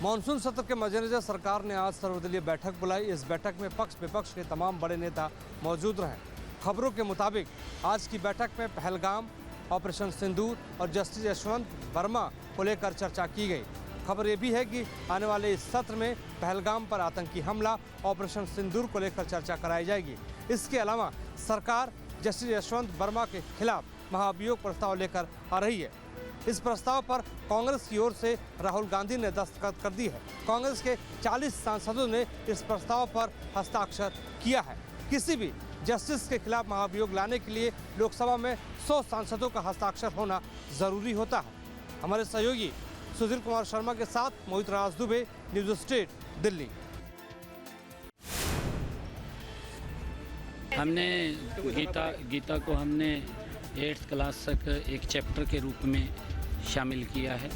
Monsoon सत्र के मद्देनजर सरकार ने आज सर्वदलीय बैठक बुलाई। इस बैठक में पक्ष विपक्ष के तमाम बड़े नेता मौजूद रहे। खबरों के मुताबिक आज की बैठक में पहलगाम, ऑपरेशन सिंदूर और जस्टिस यशवंत वर्मा को लेकर चर्चा की गई। खबर ये भी है कि आने वाले इस सत्र में पहलगाम पर आतंकी हमला, ऑपरेशन सिंदूर को लेकर चर्चा कराई जाएगी। इसके अलावा सरकार जस्टिस यशवंत वर्मा के खिलाफ महाभियोग प्रस्ताव लेकर आ रही है। इस प्रस्ताव पर कांग्रेस की ओर से राहुल गांधी ने दस्तखत कर दी है। कांग्रेस के 40 सांसदों ने इस प्रस्ताव पर हस्ताक्षर किया है। किसी भी जस्टिस के खिलाफ महाभियोग लाने के लिए लोकसभा में 100 सांसदों का हस्ताक्षर होना जरूरी होता है। हमारे सहयोगी सुधीर कुमार शर्मा के साथ मोहित राज दुबे, न्यूज स्टेट, दिल्ली। हमने गीता को हमने 8th क्लास तक एक चैप्टर के रूप में शामिल किया है।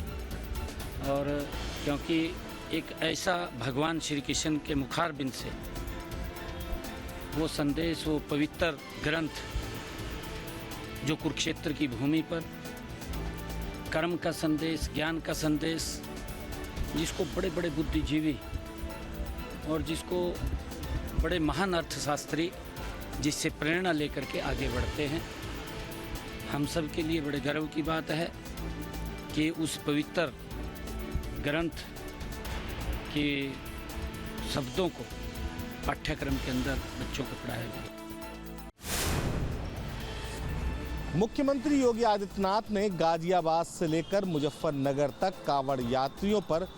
और क्योंकि एक ऐसा भगवान श्री कृष्ण के मुखारबिंद से वो संदेश, वो पवित्र ग्रंथ जो कुरुक्षेत्र की भूमि पर कर्म का संदेश, ज्ञान का संदेश, जिसको बड़े बड़े बुद्धिजीवी और जिसको बड़े महान अर्थशास्त्री जिससे प्रेरणा लेकर के आगे बढ़ते हैं, हम सब के लिए बड़े गर्व की बात है कि उस पवित्र ग्रंथ के शब्दों को पाठ्यक्रम के अंदर बच्चों को पढ़ाया गया। मुख्यमंत्री योगी आदित्यनाथ ने गाजियाबाद से लेकर मुजफ्फरनगर तक कांवड़ यात्रियों पर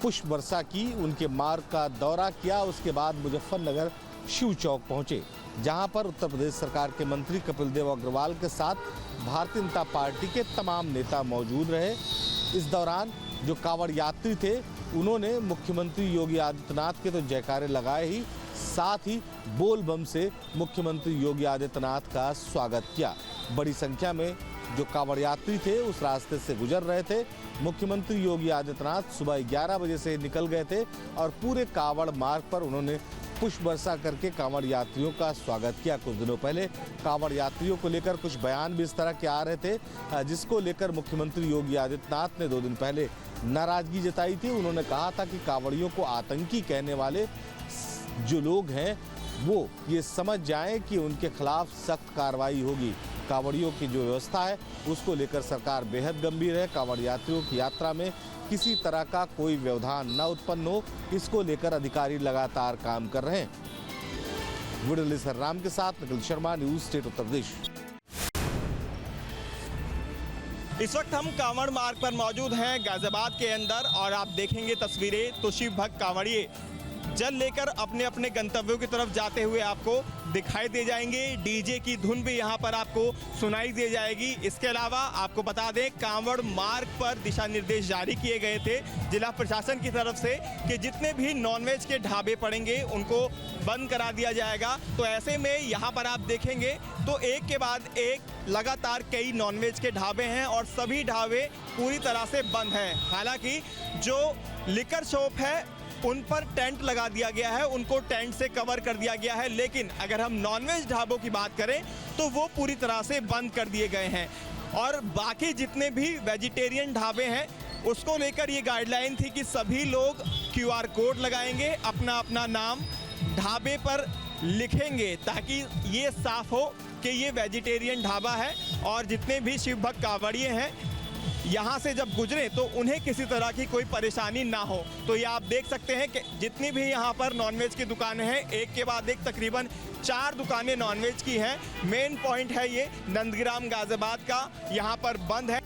पुष्प वर्षा की, उनके मार्ग का दौरा किया। उसके बाद मुजफ्फरनगर शिव चौक पहुंचे, जहां पर उत्तर प्रदेश सरकार के मंत्री कपिल देव अग्रवाल के साथ भारतीय जनता पार्टी के तमाम नेता मौजूद रहे। इस दौरान जो कांवड़ यात्री थे उन्होंने मुख्यमंत्री योगी आदित्यनाथ के तो जयकारे लगाए ही, साथ ही बोल बम से मुख्यमंत्री योगी आदित्यनाथ का स्वागत किया। बड़ी संख्या में जो कांवड़ यात्री थे उस रास्ते से गुजर रहे थे। मुख्यमंत्री योगी आदित्यनाथ सुबह 11 बजे से निकल गए थे और पूरे कांवड़ मार्ग पर उन्होंने पुष्प वर्षा करके कांवड़ यात्रियों का स्वागत किया। कुछ दिनों पहले कांवड़ यात्रियों को लेकर कुछ बयान भी इस तरह के आ रहे थे, जिसको लेकर मुख्यमंत्री योगी आदित्यनाथ ने 2 दिन पहले नाराजगी जताई थी। उन्होंने कहा था कि कांवड़ियों को आतंकी कहने वाले जो लोग हैं वो ये समझ जाएं कि उनके खिलाफ सख्त कार्रवाई होगी। कांवड़ियों की जो व्यवस्था है उसको लेकर सरकार बेहद गंभीर है। कांवड़ यात्रियों की यात्रा में किसी तरह का कोई व्यवधान न उत्पन्न हो, इसको लेकर अधिकारी लगातार काम कर रहे हैं। वीडियो सर राम के साथ निखिल शर्मा, न्यूज स्टेट, उत्तर प्रदेश। इस वक्त हम कांवड़ मार्ग पर मौजूद हैं गाजियाबाद के अंदर, और आप देखेंगे तस्वीरें तो शिव भक्त कांवड़िए जल लेकर अपने अपने गंतव्यों की तरफ जाते हुए आपको दिखाई दे जाएंगे। डीजे की धुन भी यहाँ पर आपको सुनाई दे जाएगी। इसके अलावा आपको बता दें, कांवड़ मार्ग पर दिशा निर्देश जारी किए गए थे जिला प्रशासन की तरफ से कि जितने भी नॉनवेज के ढाबे पड़ेंगे उनको बंद करा दिया जाएगा। तो ऐसे में यहाँ पर आप देखेंगे तो एक के बाद एक लगातार कई नॉनवेज के ढाबे हैं और सभी ढाबे पूरी तरह से बंद हैं। हालांकि जो लिकर शॉप है उन पर टेंट लगा दिया गया है, उनको टेंट से कवर कर दिया गया है, लेकिन अगर हम नॉनवेज ढाबों की बात करें तो वो पूरी तरह से बंद कर दिए गए हैं। और बाकी जितने भी वेजिटेरियन ढाबे हैं उसको लेकर ये गाइडलाइन थी कि सभी लोग QR कोड लगाएंगे, अपना अपना नाम ढाबे पर लिखेंगे ताकि ये साफ हो कि ये वेजिटेरियन ढाबा है और जितने भी शिव भक्त कांवड़िए हैं यहाँ से जब गुजरे तो उन्हें किसी तरह की कोई परेशानी ना हो। तो ये आप देख सकते हैं कि जितनी भी यहाँ पर नॉनवेज की दुकानें हैं, एक के बाद एक तकरीबन 4 दुकानें नॉनवेज की हैं। मेन पॉइंट है ये नंदग्राम गाजियाबाद का, यहाँ पर बंद है।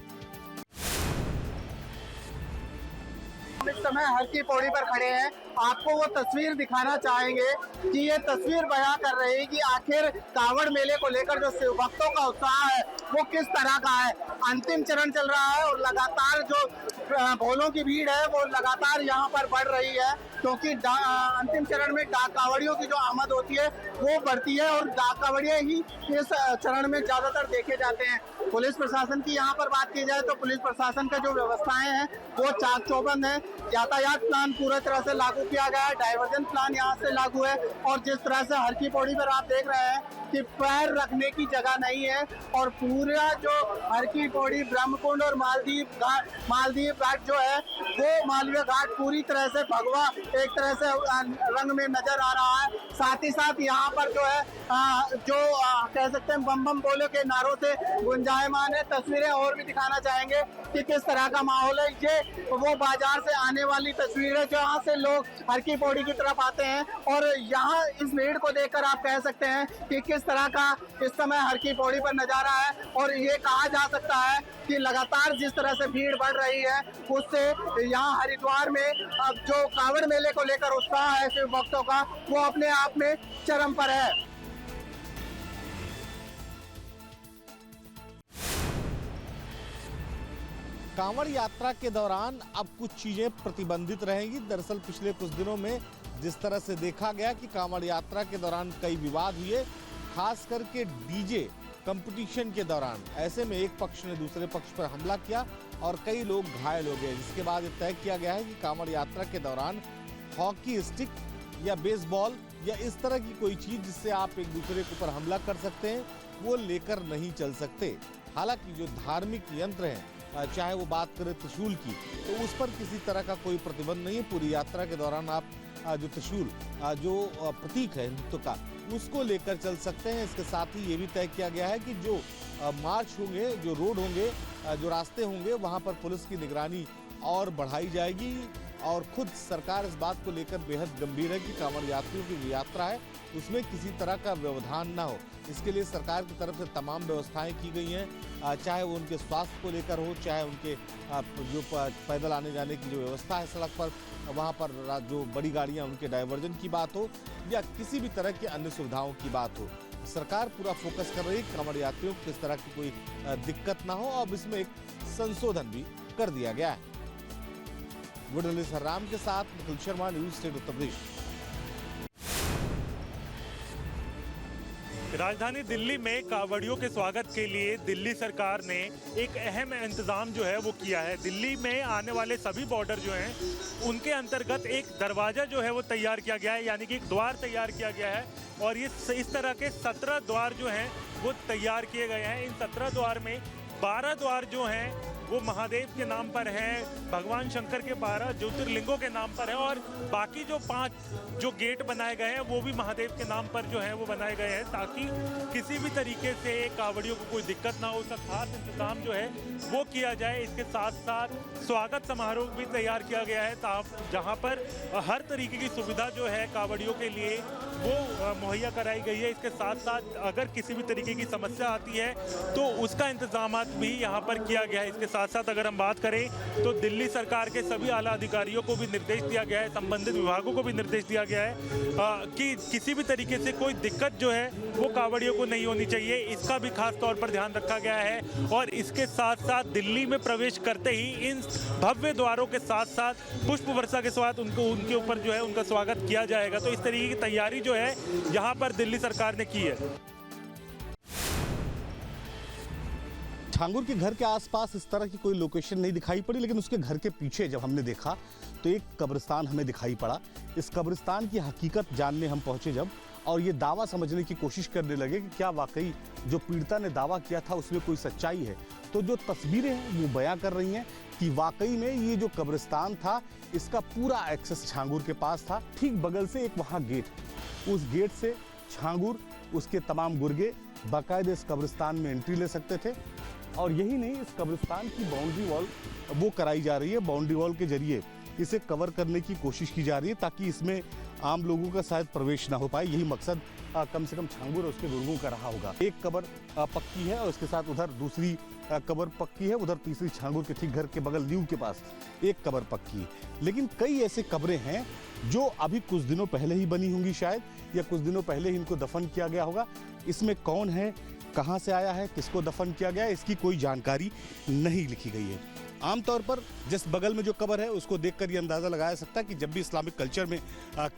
इस समय हर की पौड़ी पर खड़े हैं, आपको वो तस्वीर दिखाना चाहेंगे कि ये तस्वीर बयां कर रही है कि आखिर कांवड़ मेले को लेकर जो शिव भक्तों का उत्साह है वो किस तरह का है। अंतिम चरण चल रहा है और लगातार जो भोलों की भीड़ है वो लगातार यहाँ पर बढ़ रही है, क्योंकि अंतिम चरण में डाक कांवड़ियों की जो आमद होती है वो बढ़ती है और डाक कांवड़िए ही इस चरण में ज्यादातर देखे जाते हैं। पुलिस प्रशासन की यहाँ पर बात की जाए तो पुलिस प्रशासन का जो व्यवस्थाएं हैं वो चाक चौबंद है। यातायात प्लान पूरी तरह से लागू किया गया है, डाइवर्जन प्लान यहाँ से लागू है। और जिस तरह से हर की पौड़ी पर आप देख रहे हैं कि पैर रखने की जगह नहीं है और पूरा जो हर की पौड़ी, ब्रह्मकुंड और मालदीव घाट जो है वो मालवीय घाट पूरी तरह से भगवा एक तरह से रंग में नजर आ रहा है। साथ ही साथ यहाँ पर जो है कह सकते हैं बम बम बोले के नारों से गुंजायमान है। तस्वीरें और भी दिखाना चाहेंगे कि किस तरह का माहौल है। ये वो बाजार से आने वाली तस्वीर है जहाँ से लोग हर की पौड़ी की तरफ आते हैं और यहाँ इस भीड़ को देखकर आप कह सकते हैं कि किस तरह का इस समय हर की पौड़ी पर नजारा है। और ये कहा जा सकता है कि लगातार जिस तरह से भीड़ बढ़ रही है उससे यहाँ हरिद्वार में अब जो कांवड़ मेले को लेकर उत्साह है शिव भक्तों का वो अपने आप में चरम पर है। कांवड़ यात्रा के दौरान अब कुछ चीजें प्रतिबंधित रहेंगी। दरअसल पिछले कुछ दिनों में जिस तरह से देखा गया कि कांवड़ यात्रा के दौरान कई विवाद हुए, खास करके डीजे कंपटीशन के दौरान। ऐसे में एक पक्ष ने दूसरे पक्ष पर हमला किया और कई लोग घायल हो गए, जिसके बाद ये तय किया गया है कि कांवड़ यात्रा के दौरान हॉकी स्टिक या बेसबॉल या इस तरह की कोई चीज जिससे आप एक दूसरे के ऊपर हमला कर सकते हैं वो लेकर नहीं चल सकते। हालांकि जो धार्मिक यंत्र हैं, चाहे वो बात करें त्रिशूल की, तो उस पर किसी तरह का कोई प्रतिबंध नहीं है। पूरी यात्रा के दौरान आप जो त्रिशूल जो प्रतीक है हिंदुत्व का, उसको लेकर चल सकते हैं। इसके साथ ही ये भी तय किया गया है कि जो मार्च होंगे, जो रोड होंगे, जो रास्ते होंगे, वहां पर पुलिस की निगरानी और बढ़ाई जाएगी। और खुद सरकार इस बात को लेकर बेहद गंभीर है कि कांवड़ यात्रियों की जो यात्रा है उसमें किसी तरह का व्यवधान ना हो। इसके लिए सरकार की तरफ से तमाम व्यवस्थाएं की गई हैं, चाहे वो उनके स्वास्थ्य को लेकर हो, चाहे उनके जो पैदल आने जाने की जो व्यवस्था है सड़क पर, वहाँ पर जो बड़ी गाड़ियाँ उनके डाइवर्जन की बात हो या किसी भी तरह की अन्य सुविधाओं की बात हो। सरकार पूरा फोकस कर रही है कांवड़ यात्रियों को किस तरह की कोई दिक्कत ना हो। अब इसमें एक संशोधन भी कर दिया गया है। वीडियो राम के साथ निखिल शर्मा, न्यूज़ स्टेट उत्तर प्रदेश। राजधानी दिल्ली में कांवड़ियों के स्वागत के लिए दिल्ली सरकार ने एक अहम इंतजाम जो है वो किया है। दिल्ली में आने वाले सभी बॉर्डर जो हैं उनके अंतर्गत एक दरवाज़ा जो है वो तैयार किया गया है, यानी कि एक द्वार तैयार किया गया है। और ये इस तरह के 17 द्वार जो हैं वो तैयार किए गए हैं। इन 17 द्वार में 12 द्वार जो हैं वो महादेव के नाम पर है, भगवान शंकर के 12 ज्योतिर्लिंगों के नाम पर है, और बाकी जो 5 जो गेट बनाए गए हैं वो भी महादेव के नाम पर जो है वो बनाए गए हैं, ताकि किसी भी तरीके से कांवड़ियों को कोई दिक्कत ना हो। उसका खास इंतजाम जो है वो किया जाए। इसके साथ साथ स्वागत समारोह भी तैयार किया गया है, जहाँ पर हर तरीके की सुविधा जो है कांवड़ियों के लिए वो मुहैया कराई गई है। इसके साथ साथ अगर किसी भी तरीके की समस्या आती है तो उसका इंतजाम भी यहाँ पर किया गया है। इसके साथ साथ अगर हम बात करें तो दिल्ली सरकार के सभी आला अधिकारियों को भी निर्देश दिया गया है, संबंधित विभागों को भी निर्देश दिया गया है कि किसी भी तरीके से कोई दिक्कत जो है वो कांवड़ियों को नहीं होनी चाहिए। इसका भी खास तौर पर ध्यान रखा गया है। और इसके साथ साथ दिल्ली में प्रवेश करते ही इन भव्य द्वारों के साथ साथ पुष्प वर्षा के साथ उनके ऊपर जो है उनका स्वागत किया जाएगा। तो इस तरीके की तैयारी जो है यहाँ पर दिल्ली सरकार ने की है। ठाकुर के घर के आसपास इस तरह की कोई लोकेशन नहीं दिखाई पड़ी, लेकिन उसके घर के पीछे जब हमने देखा तो एक कब्रिस्तान हमें दिखाई पड़ा। इस कब्रिस्तान की हकीकत जानने हम पहुंचे जब, और ये दावा समझने की कोशिश करने लगे कि क्या वाकई जो पीड़िता ने दावा किया था उसमें कोई सच्चाई है। तो जो तस्वीरें हैं वो बयां कर रही हैं कि वाकई में ये जो कब्रिस्तान था इसका पूरा एक्सेस छांगुर के पास था। ठीक बगल से एक वहाँ गेट, उस गेट से छांगुर, उसके तमाम गुर्गे बाकायदे इस कब्रिस्तान में एंट्री ले सकते थे। और यही नहीं, इस कब्रिस्तान की बाउंड्री वॉल वो कराई जा रही है। बाउंड्री वॉल के जरिए इसे कवर करने की कोशिश की जा रही है ताकि इसमें आम लोगों का शायद प्रवेश ना हो पाए। यही मकसद कम से कम छांगुर और उसके गुर्गों का रहा होगा। एक कब्र पक्की है और उसके साथ उधर दूसरी कब्र पक्की है, उधर तीसरी छांगुर के ठीक घर के बगल नींव के पास एक कब्र पक्की है। लेकिन कई ऐसे कब्रें हैं जो अभी कुछ दिनों पहले ही बनी होंगी शायद, या कुछ दिनों पहले ही इनको दफन किया गया होगा। इसमें कौन है, कहाँ से आया है, किसको दफन किया गया है, इसकी कोई जानकारी नहीं लिखी गई है। आमतौर पर जिस बगल में जो कब्र है उसको देखकर ये अंदाज़ा लगाया जा सकता है कि जब भी इस्लामिक कल्चर में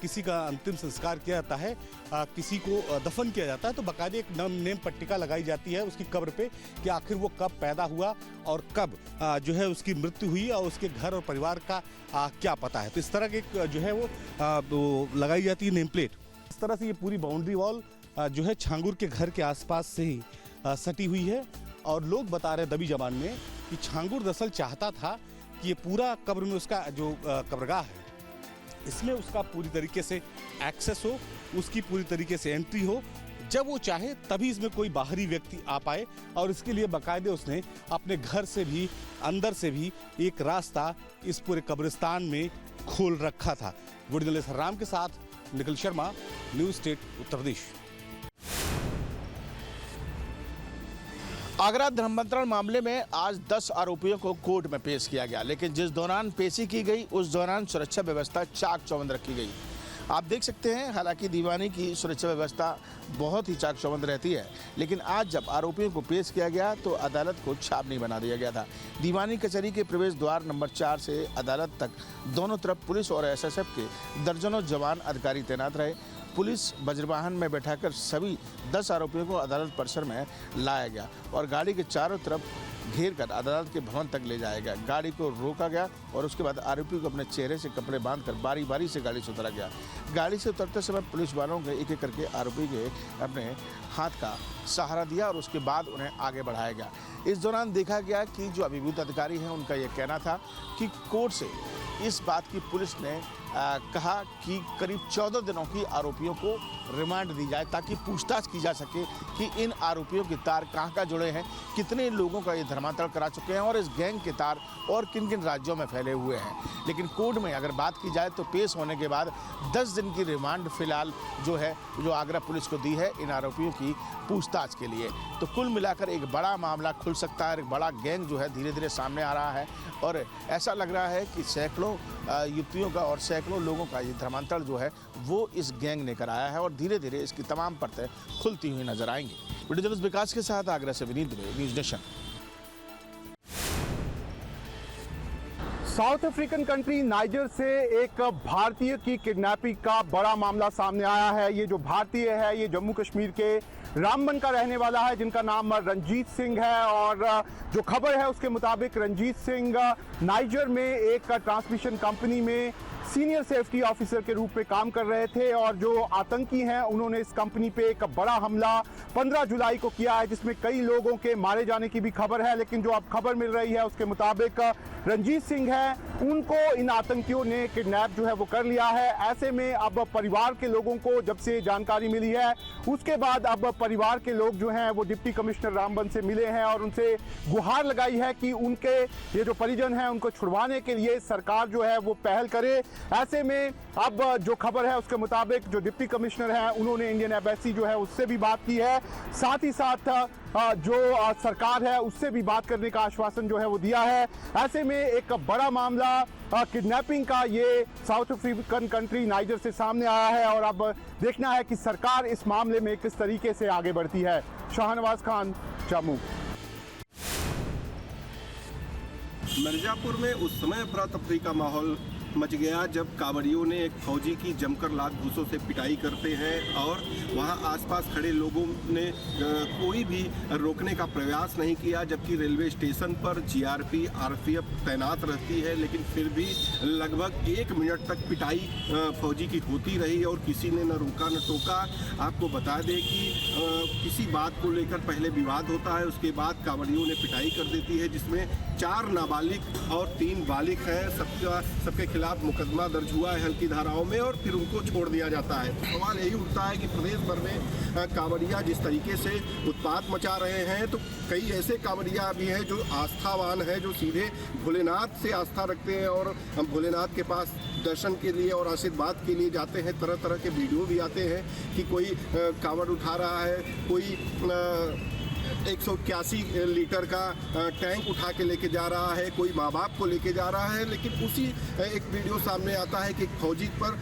किसी का अंतिम संस्कार किया जाता है, किसी को दफन किया जाता है, तो बाकायदा एक नेम पट्टिका लगाई जाती है उसकी कब्र पे कि आखिर वो कब पैदा हुआ और कब जो है उसकी मृत्यु हुई और उसके घर और परिवार का क्या पता है। तो इस तरह की जो है वो लगाई जाती है नेम प्लेट। इस तरह से ये पूरी बाउंड्री वॉल जो है छांगुर के घर के आसपास से ही सटी हुई है और लोग बता रहे दबी जबान में कि छांगुर दरअसल चाहता था कि ये पूरा कब्र में उसका जो कब्रगाह है इसमें उसका पूरी तरीके से एक्सेस हो, उसकी पूरी तरीके से एंट्री हो, जब वो चाहे तभी इसमें कोई बाहरी व्यक्ति आ पाए। और इसके लिए बाकायदे उसने अपने घर से भी अंदर से भी एक रास्ता इस पूरे कब्रिस्तान में खोल रखा था। वीडियो जर्नलिस्ट राम के साथ निखिल शर्मा, न्यूज़ स्टेट उत्तर प्रदेश। आगरा धर्मांतरण मामले में आज 10 आरोपियों को कोर्ट में पेश किया गया, लेकिन जिस दौरान पेशी की गई उस दौरान सुरक्षा व्यवस्था चाक चौबंद रखी गई। आप देख सकते हैं, हालांकि दीवानी की सुरक्षा व्यवस्था बहुत ही चाक चौबंद रहती है, लेकिन आज जब आरोपियों को पेश किया गया तो अदालत को छावनी बना दिया गया था। दीवानी कचहरी के प्रवेश द्वार नंबर 4 से अदालत तक दोनों तरफ पुलिस और एसएसएफ के दर्जनों जवान अधिकारी तैनात रहे। पुलिस वज्रवाहन में बैठाकर सभी 10 आरोपियों को अदालत परिसर में लाया गया और गाड़ी के चारों तरफ घेर कर अदालत के भवन तक ले जाया गया। गाड़ी को रोका गया और उसके बाद आरोपी को अपने चेहरे से कपड़े बांधकर बारी बारी से गाड़ी से उतारा गया। गाड़ी से उतरते समय पुलिस वालों ने एक एक करके आरोपी के अपने हाथ का सहारा दिया और उसके बाद उन्हें आगे बढ़ाया गया। इस दौरान देखा गया कि जो अभियुक्त अधिकारी हैं उनका यह कहना था कि कोर्ट से इस बात की पुलिस ने कहा कि करीब 14 दिनों की आरोपियों को रिमांड दी जाए ताकि पूछताछ की जा सके कि इन आरोपियों के तार कहाँ जुड़े हैं, कितने लोगों का ये धर्मांतरण करा चुके हैं और इस गैंग के तार और किन किन राज्यों में फैले हुए हैं। लेकिन कोर्ट में अगर बात की जाए तो पेश होने के बाद 10 दिन की रिमांड फिलहाल जो आगरा पुलिस को दी है इन आरोपियों की पूछताछ के लिए। तो कुल मिलाकर एक बड़ा मामला खुल सकता है, एक बड़ा गैंग जो है धीरे धीरे सामने आ रहा है और ऐसा लग रहा है कि सैकड़ों युवतियों का और सैकड़ों लोगों का ये धर्मांतरण जो है वो इस गैंग ने कराया है और धीरे धीरे इसकी तमाम परतें खुलती हुई नजर आएंगी। वीडियो जर्नलिस्ट विकास के साथ आगरा से Vineet Dubey, news nation. South African country niger से एक भारतीय की किडनैपिंग का बड़ा मामला सामने आया है। ये जो भारतीय है ये जम्मू कश्मीर के रामबन का रहने वाला है जिनका नाम रंजीत सिंह है और जो खबर है उसके मुताबिक रंजीत सिंह नाइजर में एक ट्रांसमिशन कंपनी में सीनियर सेफ्टी ऑफिसर के रूप में काम कर रहे थे और जो आतंकी हैं उन्होंने इस कंपनी पे एक बड़ा हमला 15 जुलाई को किया है जिसमें कई लोगों के मारे जाने की भी खबर है। लेकिन जो अब खबर मिल रही है उसके मुताबिक रंजीत सिंह है उनको इन आतंकियों ने किडनैप जो है वो कर लिया है। ऐसे में अब परिवार के लोगों को जब से जानकारी मिली है उसके बाद अब परिवार के लोग जो हैं वो डिप्टी कमिश्नर रामबन से मिले हैं और उनसे गुहार लगाई है कि उनके ये जो परिजन हैं उनको छुड़वाने के लिए सरकार जो है वो पहल करे। ऐसे में अब जो खबर है उसके मुताबिक जो डिप्टी कमिश्नर हैं उन्होंने इंडियन एम्बेसी जो है उससे भी बात की है, साथ ही साथ जो सरकार है उससे भी बात करने का आश्वासन जो है वो दिया है। ऐसे में एक बड़ा मामला किडनैपिंग का ये साउथ अफ्रीकन कंट्री नाइजर से सामने आया है और अब देखना है कि सरकार इस मामले में किस तरीके से आगे बढ़ती है। शाहनवाज खान, जम्मू। मिर्जापुर में उस समय अफरा तफरी का माहौल मच गया जब कांवड़ियों ने एक फौजी की जमकर लात घूंसों से पिटाई करते हैं और वहां आसपास खड़े लोगों ने कोई भी रोकने का प्रयास नहीं किया, जबकि रेलवे स्टेशन पर जीआरपी आरपीएफ तैनात रहती है, लेकिन फिर भी लगभग 1 मिनट तक पिटाई फौजी की होती रही और किसी ने न रोका न टोका। आपको बता दें कि किसी बात को लेकर पहले विवाद होता है, उसके बाद कांवड़ियों ने पिटाई कर देती है जिसमें 4 नाबालिग और 3 बालिग हैं। सबके खिलाफ मुकदमा दर्ज हुआ है हल्की धाराओं में और फिर उनको छोड़ दिया जाता है। सवाल यही उठता है कि प्रदेश भर में कांवड़िया जिस तरीके से उत्पात मचा रहे हैं, तो कई ऐसे कांवड़िया भी हैं जो आस्थावान हैं, जो सीधे भोलेनाथ से आस्था रखते हैं और हम भोलेनाथ के पास दर्शन के लिए और आशीर्वाद के लिए जाते हैं। तरह तरह के वीडियो भी आते हैं कि कोई कांवड़ उठा रहा है, कोई 181 लीटर का टैंक उठा के लेके जा रहा है, कोई माँ बाप को लेके जा रहा है। लेकिन उसी एक वीडियो सामने आता है कि एक फौजी पर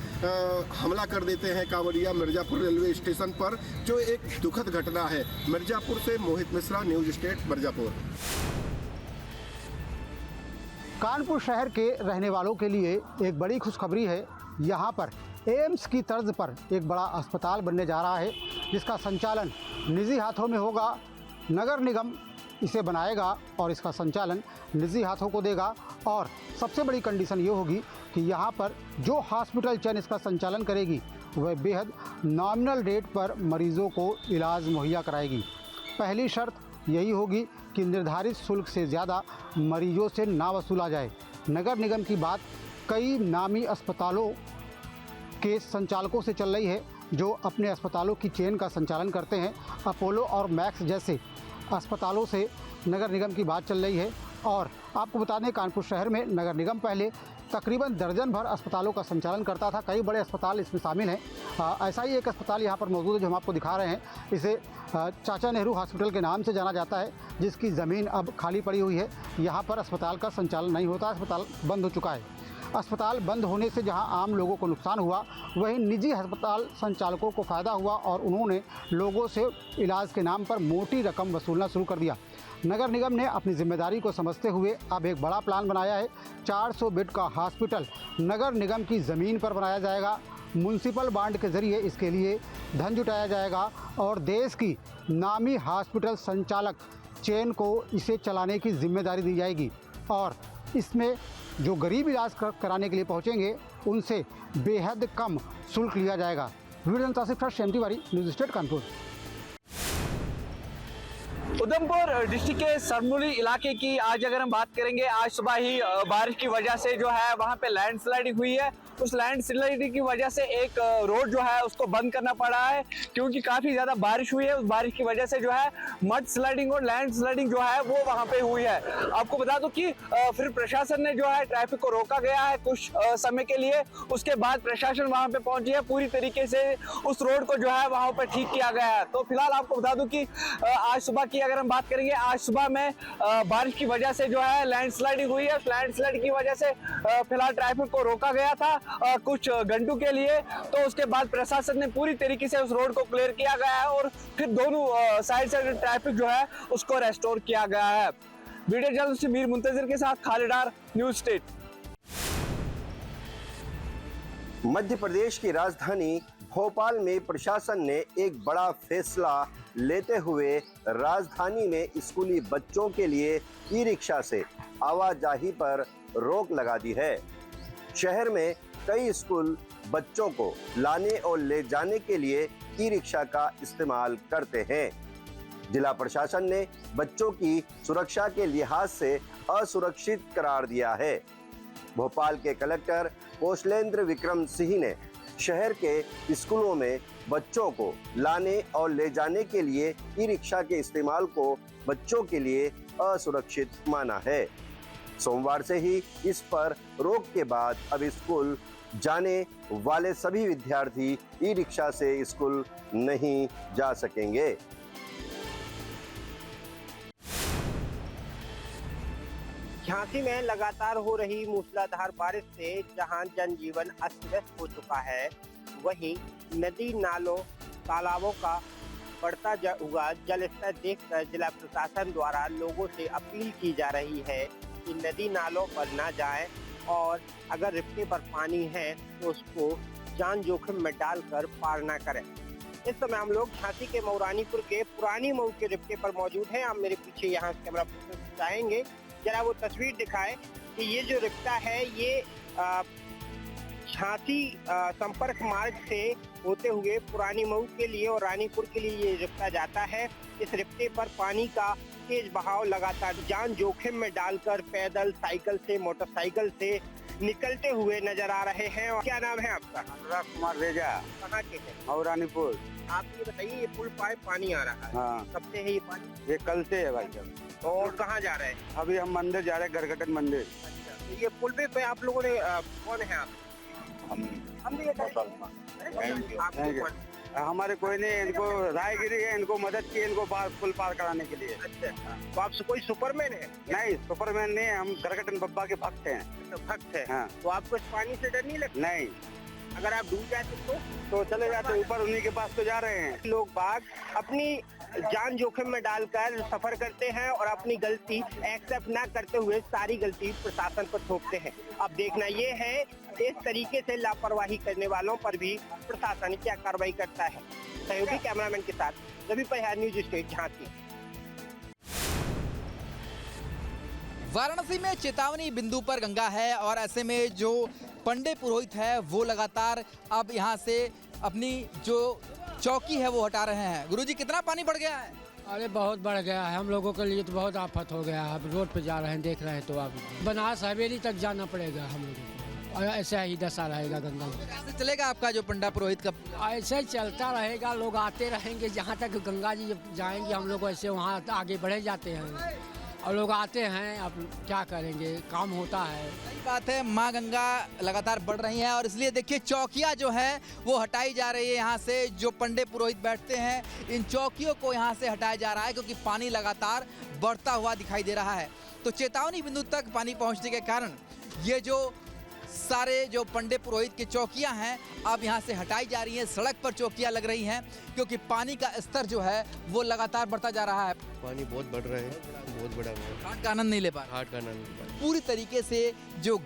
हमला कर देते हैं कांवड़िया मिर्जापुर रेलवे स्टेशन पर, जो एक दुखद घटना है। मिर्जापुर से मोहित मिश्रा, न्यूज़ स्टेट मिर्जापुर। कानपुर शहर के रहने वालों के लिए एक बड़ी खुशखबरी है। यहाँ पर एम्स की तर्ज पर एक बड़ा अस्पताल बनने जा रहा है, जिसका संचालन निजी हाथों में होगा। नगर निगम इसे बनाएगा और इसका संचालन निजी हाथों को देगा। और सबसे बड़ी कंडीशन ये होगी कि यहाँ पर जो हॉस्पिटल चेन इसका संचालन करेगी वह बेहद नॉमिनल रेट पर मरीजों को इलाज मुहैया कराएगी। पहली शर्त यही होगी कि निर्धारित शुल्क से ज़्यादा मरीजों से ना वसूला जाए। नगर निगम की बात कई नामी अस्पतालों के संचालकों से चल रही है, जो अपने अस्पतालों की चेन का संचालन करते हैं। अपोलो और मैक्स जैसे अस्पतालों से नगर निगम की बात चल रही है। और आपको बता दें, कानपुर शहर में नगर निगम पहले तकरीबन दर्जन भर अस्पतालों का संचालन करता था। कई बड़े अस्पताल इसमें शामिल हैं। ऐसा ही एक अस्पताल यहाँ पर मौजूद है जो हम आपको दिखा रहे हैं। इसे चाचा नेहरू हॉस्पिटल के नाम से जाना जाता है, जिसकी ज़मीन अब खाली पड़ी हुई है। यहाँ पर अस्पताल का संचालन नहीं होता, अस्पताल बंद हो चुका है। अस्पताल बंद होने से जहां आम लोगों को नुकसान हुआ, वहीं निजी अस्पताल संचालकों को फ़ायदा हुआ और उन्होंने लोगों से इलाज के नाम पर मोटी रकम वसूलना शुरू कर दिया। नगर निगम ने अपनी जिम्मेदारी को समझते हुए अब एक बड़ा प्लान बनाया है। 400 बेड का हॉस्पिटल नगर निगम की ज़मीन पर बनाया जाएगा। म्युनिसिपल बॉन्ड के ज़रिए इसके लिए धन जुटाया जाएगा और देश की नामी हॉस्पिटल संचालक चेन को इसे चलाने की जिम्मेदारी दी जाएगी। और इसमें जो गरीब इलाज कराने के लिए पहुंचेंगे, उनसे बेहद कम शुल्क लिया जाएगा। वीडियो तासिफ शेम Tiwari, news state Kanpur. Udhampur district के सरमुली इलाके की आज अगर हम बात करेंगे, आज सुबह ही बारिश की वजह से जो है वहाँ पे लैंडस्लाइडिंग हुई है। उस लैंडस्लाइडिंग की वजह से एक रोड जो है उसको बंद करना पड़ा है, क्योंकि काफ़ी ज़्यादा बारिश हुई है। उस बारिश की वजह से जो है मड स्लाइडिंग और लैंड स्लाइडिंग जो है वो वहाँ पे हुई है। आपको बता दूं कि फिर प्रशासन ने जो है ट्रैफिक को रोका गया है कुछ समय के लिए। उसके बाद प्रशासन वहाँ पे पहुंची है, पूरी तरीके से उस रोड को जो है वहाँ पर ठीक किया गया है। तो फिलहाल आपको बता दूं कि आज सुबह की अगर हम बात करेंगे, आज सुबह में बारिश की वजह से जो है लैंडस्लाइडिंग हुई है। लैंडस्लाइडिंग की वजह से फिलहाल ट्रैफिक को रोका गया था कुछ घंटों के लिए। तो उसके बाद प्रशासन ने पूरी तरीके से उस रोड को क्लियर किया गया है और फिर दोनों साइड से ट्रैफिक जो है उसको रेस्टोर किया गया है। वीडियो जर्नलिस्ट मीर मुंतजिर के साथ खालिद डार, न्यूज़ स्टेट। मध्य प्रदेश की राजधानी भोपाल में प्रशासन ने एक बड़ा फैसला लेते हुए राजधानी में स्कूली बच्चों के लिए ई रिक्शा से आवाजाही पर रोक लगा दी है। शहर में कई स्कूल बच्चों को लाने और ले जाने के लिए ई रिक्शा का इस्तेमाल करते हैं। जिला प्रशासन ने बच्चों की सुरक्षा के लिहाज से असुरक्षित करार दिया है। भोपाल के कलेक्टर कौशलेंद्र विक्रम सिंह ने शहर के स्कूलों में बच्चों को लाने और ले जाने के लिए ई रिक्शा के इस्तेमाल को बच्चों के लिए असुरक्षित माना है। सोमवार से ही इस पर रोक के बाद अब स्कूल जाने वाले सभी विद्यार्थी ई रिक्शा से स्कूल नहीं जा सकेंगे। झांसी में लगातार हो रही मूसलाधार बारिश से जहां जनजीवन अस्त व्यस्त हो चुका है, वहीं नदी नालों तालाबों का बढ़ता हुआ जल स्तर देखकर जिला प्रशासन द्वारा लोगों से अपील की जा रही है कि नदी नालों पर ना जाएं और अगर रिफ्टे पर पानी है तो उसको जान जोखिम में डालकर पार ना करें। इस समय हम लोग झांसी के मऊरानीपुर के पुरानी मऊ के रिफ्टे पर मौजूद हैं। आप मेरे पीछे यहाँ कैमरा चाहेंगे जरा वो तस्वीर दिखाएं कि ये जो रिफ्टा है ये झांसी संपर्क मार्ग से होते हुए पुरानी मऊ के लिए और रानीपुर के लिए ये रिफ्टा जाता है। इस रिफ्टे पर पानी का तेज बहाव लगातार जान जोखिम में डालकर पैदल, साइकिल से, मोटरसाइकिल से निकलते हुए नजर आ रहे हैं। और क्या नाम है आपका? अनुराग कुमार रेजा। कहाँ के हैं? मऊरानीपुर। आप ये बताइए, ये पुल पाए पानी आ रहा है, हाँ। कब से है ये पानी? ये कल से है भाई साहब। और कहाँ जा रहे हैं? अभी हम मंदिर जा रहे हैं, गरगटन मंदिर। अच्छा, तो ये पुल पे आप लोगों ने कौन है आप? हम भी हमारे कोई नहीं, इनको रायगिरी है, इनको मदद की, इनको पुल पार कराने के लिए। अच्छा, तो आप कोई सुपरमैन है? नहीं, सुपरमैन नहीं, हम गरगटन बब्बा के भक्त हैं। तो भक्त है। हाँ। तो आपको इस पानी से डर नहीं लगता? नहीं। अगर आप डूब जाते तो चले जाते ऊपर, उन्हीं के पास तो जा रहे हैं। लोग बाग अपनी जान जोखिम में डालकर सफर करते हैं और अपनी गलती एक्सेप्ट ना करते हुए सारी गलती प्रशासन पर थोपते हैं। अब देखना ये है इस तरीके से लापरवाही करने वालों पर भी प्रशासन क्या कार्रवाई करता है। सहयोगी कैमरामैन के साथ रवि परिहार, न्यूज स्टेट झांसी। वाराणसी में चेतावनी बिंदु पर गंगा है और ऐसे में जो पंडित पुरोहित है वो लगातार अब यहाँ से अपनी जो चौकी है वो हटा रहे हैं। गुरुजी, कितना पानी बढ़ गया है? अरे बहुत बढ़ गया है, हम लोगों के लिए तो बहुत आफत हो गया है। अब रोड पे जा रहे हैं, देख रहे हैं, तो अब बनास हवेली तक जाना पड़ेगा हम लोगों को, और ऐसा ही दशा रहेगा गंगा में। कैसे चलेगा आपका जो पंडित पुरोहित का? ऐसे ही चलता रहेगा, लोग आते रहेंगे, जहाँ तक गंगा जी जाएंगे हम लोग ऐसे वहाँ आगे बढ़े जाते हैं और लोग आते हैं। अब क्या करेंगे, काम होता है। सही बात है, माँ गंगा लगातार बढ़ रही है और इसलिए देखिए चौकियाँ जो है वो हटाई जा रही है। यहाँ से जो पंडित पुरोहित बैठते हैं, इन चौकियों को यहाँ से हटाया जा रहा है क्योंकि पानी लगातार बढ़ता हुआ दिखाई दे रहा है। तो चेतावनी बिंदु तक पानी पहुँचने के कारण ये जो सारे जो पंडित पुरोहित की चौकियां हैं अब यहाँ से हटाई जा रही हैं। सड़क पर चौकियां लग रही हैं क्योंकि पानी का स्तर जो है वो लगातार बढ़ता जा रहा है। पानी बहुत बढ़ रहा है, बहुत बड़ा घाट का आनंद नहीं ले पा रहा। घाट का आनंद पूरी तरीके से जो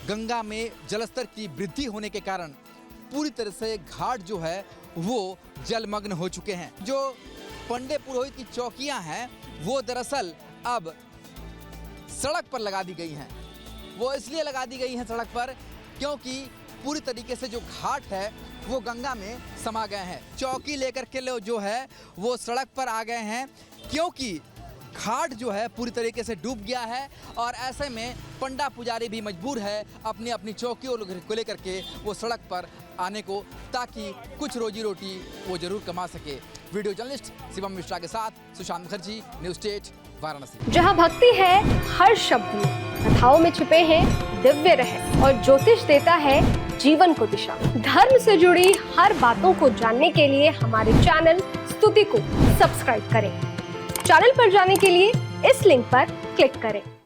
गंगा में जलस्तर की वृद्धि होने के कारण पूरी तरह से घाट जो है वो जलमग्न हो चुके हैं। जो पंडित पुरोहित की चौकियां हैं वो दरअसल अब सड़क पर लगा दी गई हैं। वो इसलिए लगा दी गई हैं सड़क पर क्योंकि पूरी तरीके से जो घाट है वो गंगा में समा गए हैं। चौकी लेकर के लोग जो है वो सड़क पर आ गए हैं क्योंकि घाट जो है पूरी तरीके से डूब गया है और ऐसे में पंडा पुजारी भी मजबूर है अपनी अपनी चौकियों को लेकर के वो सड़क पर आने को, ताकि कुछ रोजी रोटी वो जरूर कमा सके। वीडियो जर्नलिस्ट शिवम मिश्रा के साथ सुशांत मुखर्जी, न्यूज स्टेट, वाराणसी। जहां भक्ति है हर शब्द में, कथाओं में छिपे हैं दिव्य रहस्य और ज्योतिष देता है जीवन को दिशा। धर्म से जुड़ी हर बातों को जानने के लिए हमारे चैनल स्तुति को सब्सक्राइब करें। चैनल पर जाने के लिए इस लिंक पर क्लिक करें।